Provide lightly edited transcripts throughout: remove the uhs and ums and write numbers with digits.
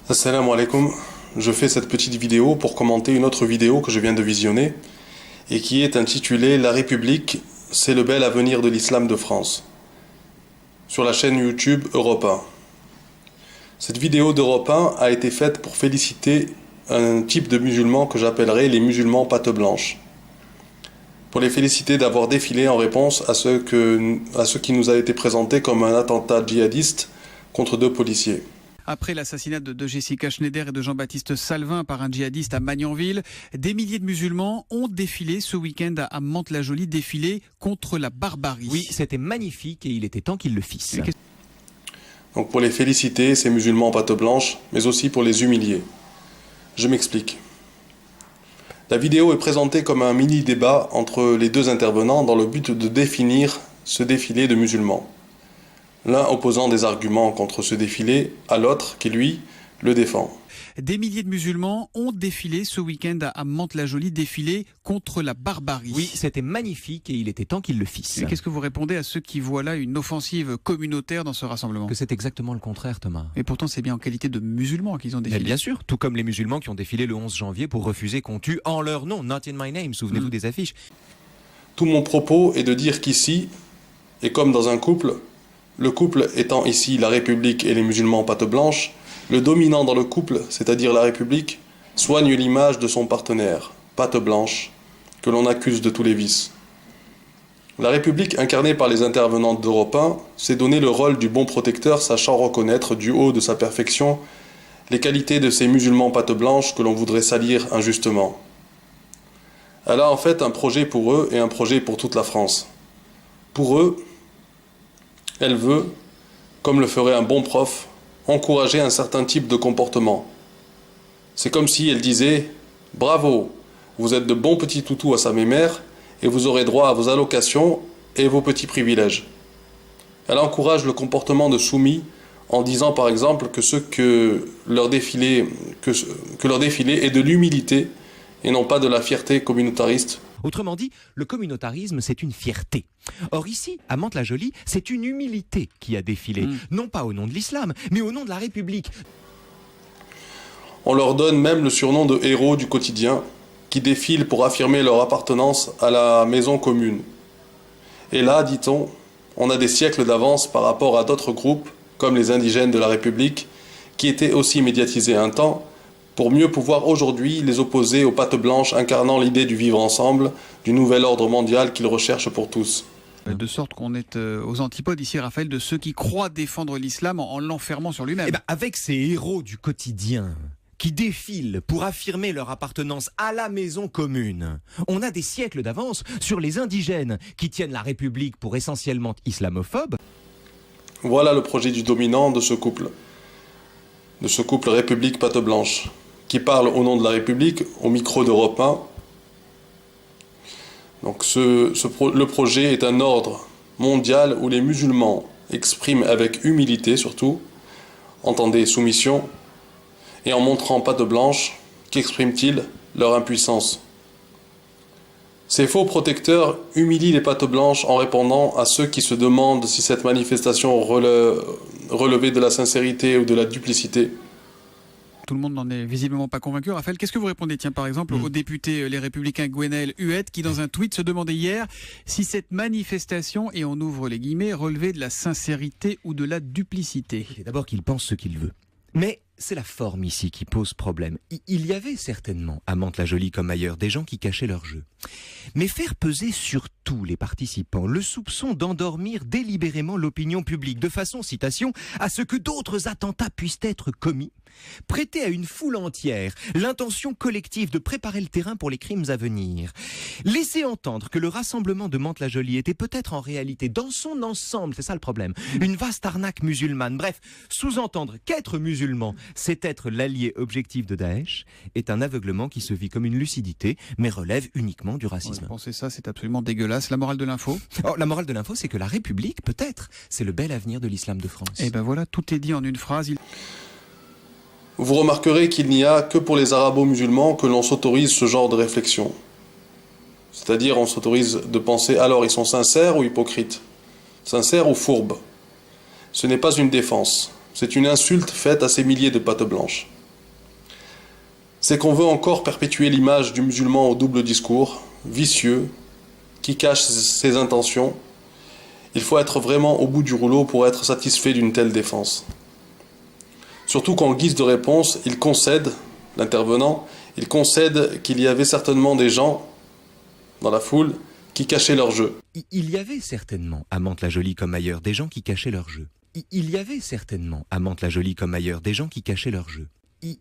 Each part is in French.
Assalamu alaikum, je fais cette petite vidéo pour commenter une autre vidéo que je viens de visionner et qui est intitulée La République, c'est le bel avenir de l'islam de France sur la chaîne YouTube Europe 1. Cette vidéo d'Europe 1 a été faite pour féliciter un type de musulmans que j'appellerai les musulmans patte blanche. Pour les féliciter d'avoir défilé en réponse à ce qui nous a été présenté comme un attentat djihadiste contre deux policiers. Après l'assassinat de Jessica Schneider et de Jean-Baptiste Salvin par un djihadiste à Magnanville, des milliers de musulmans ont défilé ce week-end à Mantes-la-Jolie, défilé contre la barbarie. Oui, c'était magnifique et il était temps qu'ils le fissent. Donc pour les féliciter, ces musulmans patte blanche, mais aussi pour les humilier. Je m'explique. La vidéo est présentée comme un mini-débat entre les deux intervenants dans le but de définir ce défilé de musulmans. L'un opposant des arguments contre ce défilé à l'autre qui, lui, le défend. Des milliers de musulmans ont défilé ce week-end à Mantes-la-Jolie, défilé contre la barbarie. Oui, c'était magnifique et il était temps qu'ils le fissent. Qu'est-ce que vous répondez à ceux qui voient là une offensive communautaire dans ce rassemblement? Que c'est exactement le contraire, Thomas. Et pourtant, c'est bien en qualité de musulmans qu'ils ont défilé. Mais bien sûr, tout comme les musulmans qui ont défilé le 11 janvier pour refuser qu'on tue en leur nom, Not in my name, souvenez-vous des affiches. Tout mon propos est de dire qu'ici, et comme dans un couple, le couple étant ici la République et les musulmans patte blanche, le dominant dans le couple, c'est-à-dire la République, soigne l'image de son partenaire, patte blanche, que l'on accuse de tous les vices. La République, incarnée par les intervenantes d'Europe 1, s'est donné le rôle du bon protecteur, sachant reconnaître du haut de sa perfection les qualités de ces musulmans patte blanche que l'on voudrait salir injustement. Elle a en fait un projet pour eux et un projet pour toute la France. Pour eux, elle veut, comme le ferait un bon prof, encourager un certain type de comportement. C'est comme si elle disait « Bravo, vous êtes de bons petits toutous à sa mémère et vous aurez droit à vos allocations et vos petits privilèges. » Elle encourage le comportement de soumis en disant par exemple que leur défilé est de l'humilité et non pas de la fierté communautariste. Autrement dit, le communautarisme, c'est une fierté. Or ici, à Mantes-la-Jolie, c'est une humilité qui a défilé. Non pas au nom de l'islam, mais au nom de la République. On leur donne même le surnom de héros du quotidien, qui défilent pour affirmer leur appartenance à la maison commune. Et là, dit-on, on a des siècles d'avance par rapport à d'autres groupes, comme les indigènes de la République, qui étaient aussi médiatisés un temps, pour mieux pouvoir aujourd'hui les opposer aux pattes blanches incarnant l'idée du vivre ensemble, du nouvel ordre mondial qu'ils recherchent pour tous. De sorte qu'on est aux antipodes ici, Raphaël, de ceux qui croient défendre l'islam en l'enfermant sur lui-même. Eh ben, avec ces héros du quotidien qui défilent pour affirmer leur appartenance à la maison commune, on a des siècles d'avance sur les indigènes qui tiennent la République pour essentiellement islamophobes. Voilà le projet du dominant de ce couple République patte blanche, qui parle au nom de la République au micro d'Europe 1. Donc le projet est un ordre mondial où les musulmans expriment avec humilité surtout, entendez soumission, et en montrant patte blanche, qu'expriment-ils? Leur impuissance. Ces faux protecteurs humilient les pattes blanches en répondant à ceux qui se demandent si cette manifestation relevait de la sincérité ou de la duplicité. Tout le monde n'en est visiblement pas convaincu. Raphaël, qu'est-ce que vous répondez, tiens, par exemple, au député Les Républicains Gwenaël Huette, qui dans un tweet se demandait hier si cette manifestation, et on ouvre les guillemets, relevait de la sincérité ou de la duplicité? C'est d'abord qu'il pense ce qu'il veut. Mais c'est la forme ici qui pose problème. Il y avait certainement, à Mantes-la-Jolie comme ailleurs, des gens qui cachaient leur jeu. Mais faire peser sur tous les participants le soupçon d'endormir délibérément l'opinion publique, de façon, citation, à ce que d'autres attentats puissent être commis, prêter à une foule entière l'intention collective de préparer le terrain pour les crimes à venir, laisser entendre que le rassemblement de Mantes-la-Jolie était peut-être en réalité, dans son ensemble, c'est ça le problème, une vaste arnaque musulmane. Bref, sous-entendre qu'être musulman, c'est être l'allié objectif de Daesh, est un aveuglement qui se vit comme une lucidité, mais relève uniquement du racisme. Pensez ça, c'est absolument dégueulasse. La morale de l'info? La morale de l'info, c'est que la République, peut-être, c'est le bel avenir de l'islam de France. Et ben voilà, tout est dit en une phrase. Vous remarquerez qu'il n'y a que pour les arabo-musulmans que l'on s'autorise ce genre de réflexion. C'est-à-dire, on s'autorise de penser, alors ils sont sincères ou hypocrites? Sincères ou fourbes? Ce n'est pas une défense. C'est une insulte faite à ces milliers de pattes blanches. c'est qu'on veut encore perpétuer l'image du musulman au double discours, vicieux, qui cache ses intentions. Il faut être vraiment au bout du rouleau pour être satisfait d'une telle défense. Surtout qu'en guise de réponse, il concède, l'intervenant, il concède qu'il y avait certainement des gens dans la foule qui cachaient leur jeu. Il y avait certainement, à Mantes-la-Jolie comme ailleurs, des gens qui cachaient leur jeu. Il y avait certainement, à Mantes-la-Jolie comme ailleurs, des gens qui cachaient leur jeu.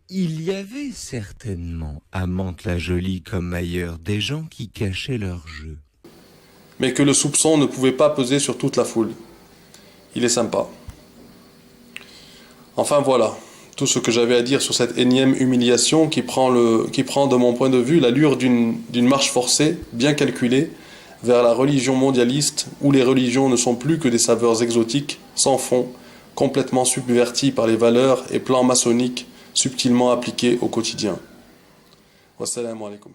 Il y avait certainement, à Mantes-la-Jolie comme ailleurs, des gens qui cachaient leur jeu. Mais que le soupçon ne pouvait pas peser sur toute la foule. Il est sympa. Enfin voilà, tout ce que j'avais à dire sur cette énième humiliation qui prend de mon point de vue l'allure d'une marche forcée, bien calculée, vers la religion mondialiste, où les religions ne sont plus que des saveurs exotiques, sans fond, complètement subverties par les valeurs et plans maçonniques subtilement appliqués au quotidien. Wassalamu alaikum.